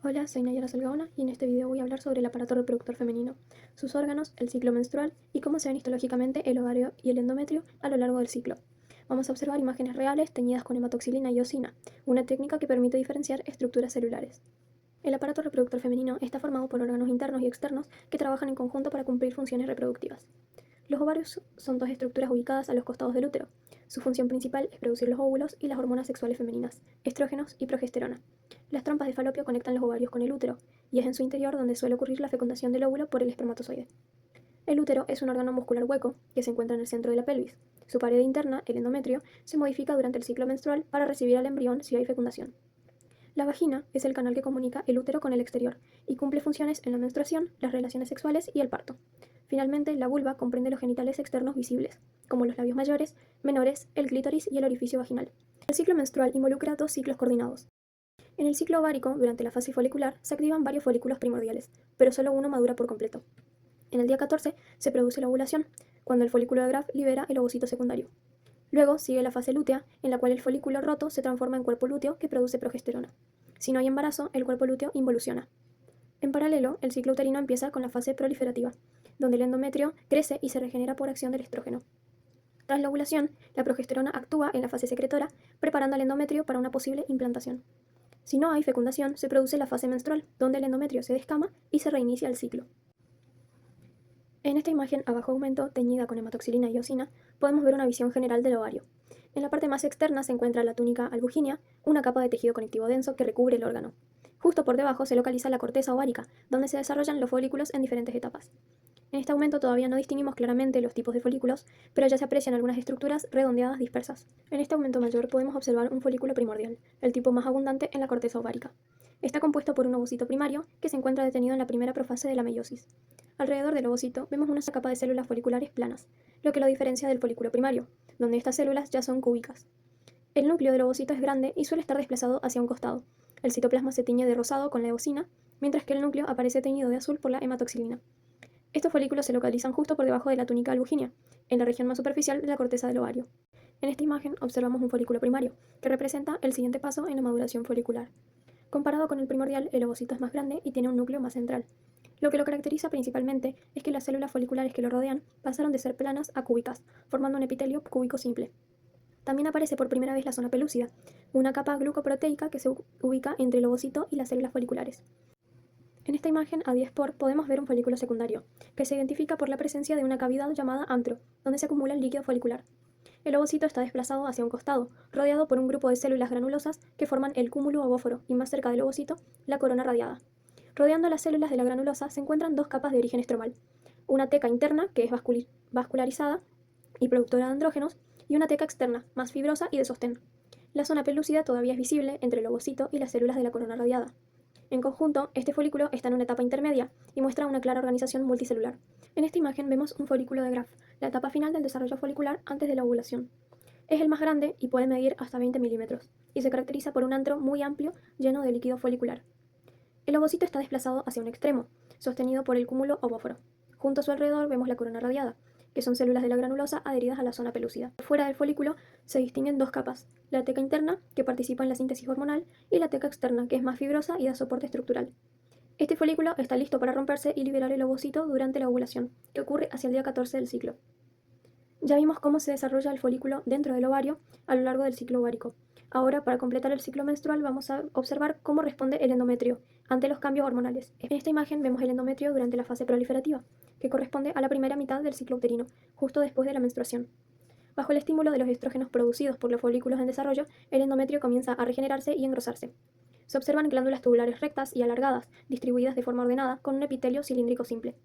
Hola, soy Nayara Salgaona y en este video voy a hablar sobre el aparato reproductor femenino, sus órganos, el ciclo menstrual y cómo se ven histológicamente el ovario y el endometrio a lo largo del ciclo. Vamos a observar imágenes reales teñidas con hematoxilina y eosina, una técnica que permite diferenciar estructuras celulares. El aparato reproductor femenino está formado por órganos internos y externos que trabajan en conjunto para cumplir funciones reproductivas. Los ovarios son dos estructuras ubicadas a los costados del útero. Su función principal es producir los óvulos y las hormonas sexuales femeninas, estrógenos y progesterona. Las trompas de falopio conectan los ovarios con el útero, y es en su interior donde suele ocurrir la fecundación del óvulo por el espermatozoide. El útero es un órgano muscular hueco que se encuentra en el centro de la pelvis. Su pared interna, el endometrio, se modifica durante el ciclo menstrual para recibir al embrión si hay fecundación. La vagina es el canal que comunica el útero con el exterior y cumple funciones en la menstruación, las relaciones sexuales y el parto. Finalmente, la vulva comprende los genitales externos visibles, como los labios mayores, menores, el clítoris y el orificio vaginal. El ciclo menstrual involucra dos ciclos coordinados. En el ciclo ovárico, durante la fase folicular, se activan varios folículos primordiales, pero solo uno madura por completo. En el día 14 se produce la ovulación, cuando el folículo de Graf libera el ovocito secundario. Luego sigue la fase lútea, en la cual el folículo roto se transforma en cuerpo lúteo que produce progesterona. Si no hay embarazo, el cuerpo lúteo involuciona. En paralelo, el ciclo uterino empieza con la fase proliferativa, donde el endometrio crece y se regenera por acción del estrógeno. Tras la ovulación, la progesterona actúa en la fase secretora, preparando al endometrio para una posible implantación. Si no hay fecundación, se produce la fase menstrual, donde el endometrio se descama y se reinicia el ciclo. En esta imagen a bajo aumento, teñida con hematoxilina y eosina, podemos ver una visión general del ovario. En la parte más externa se encuentra la túnica albugínea, una capa de tejido conectivo denso que recubre el órgano. Justo por debajo se localiza la corteza ovárica, donde se desarrollan los folículos en diferentes etapas. En este aumento todavía no distinguimos claramente los tipos de folículos, pero ya se aprecian algunas estructuras redondeadas dispersas. En este aumento mayor podemos observar un folículo primordial, el tipo más abundante en la corteza ovárica. Está compuesto por un ovocito primario que se encuentra detenido en la primera profase de la meiosis. Alrededor del ovocito vemos una capa de células foliculares planas, lo que lo diferencia del folículo primario, donde estas células ya son cúbicas. El núcleo del ovocito es grande y suele estar desplazado hacia un costado. El citoplasma se tiñe de rosado con la eosina, mientras que el núcleo aparece teñido de azul por la hematoxilina. Estos folículos se localizan justo por debajo de la túnica albugínea, en la región más superficial de la corteza del ovario. En esta imagen observamos un folículo primario, que representa el siguiente paso en la maduración folicular. Comparado con el primordial, el ovocito es más grande y tiene un núcleo más central. Lo que lo caracteriza principalmente es que las células foliculares que lo rodean pasaron de ser planas a cúbicas, formando un epitelio cúbico simple. También aparece por primera vez la zona pelúcida, una capa glucoproteica que se ubica entre el ovocito y las células foliculares. En esta imagen a 10 por podemos ver un folículo secundario, que se identifica por la presencia de una cavidad llamada antro, donde se acumula el líquido folicular. El ovocito está desplazado hacia un costado, rodeado por un grupo de células granulosas que forman el cúmulo ovóforo y más cerca del ovocito, la corona radiada. Rodeando las células de la granulosa se encuentran dos capas de origen estromal, una teca interna, que es vascularizada y productora de andrógenos, y una teca externa, más fibrosa y de sostén. La zona pelúcida todavía es visible entre el ovocito y las células de la corona radiada. En conjunto, este folículo está en una etapa intermedia y muestra una clara organización multicelular. En esta imagen vemos un folículo de Graf, la etapa final del desarrollo folicular antes de la ovulación. Es el más grande y puede medir hasta 20 milímetros, y se caracteriza por un antro muy amplio lleno de líquido folicular. El ovocito está desplazado hacia un extremo, sostenido por el cúmulo ovóforo. Junto a su alrededor vemos la corona radiada, que son células de la granulosa adheridas a la zona pelúcida. Fuera del folículo se distinguen dos capas, la teca interna, que participa en la síntesis hormonal, y la teca externa, que es más fibrosa y da soporte estructural. Este folículo está listo para romperse y liberar el ovocito durante la ovulación, que ocurre hacia el día 14 del ciclo. Ya vimos cómo se desarrolla el folículo dentro del ovario a lo largo del ciclo ovárico. Ahora, para completar el ciclo menstrual, vamos a observar cómo responde el endometrio ante los cambios hormonales. En esta imagen vemos el endometrio durante la fase proliferativa, que corresponde a la primera mitad del ciclo uterino, justo después de la menstruación. Bajo el estímulo de los estrógenos producidos por los folículos en desarrollo, el endometrio comienza a regenerarse y engrosarse. Se observan glándulas tubulares rectas y alargadas, distribuidas de forma ordenada, con un epitelio cilíndrico simple.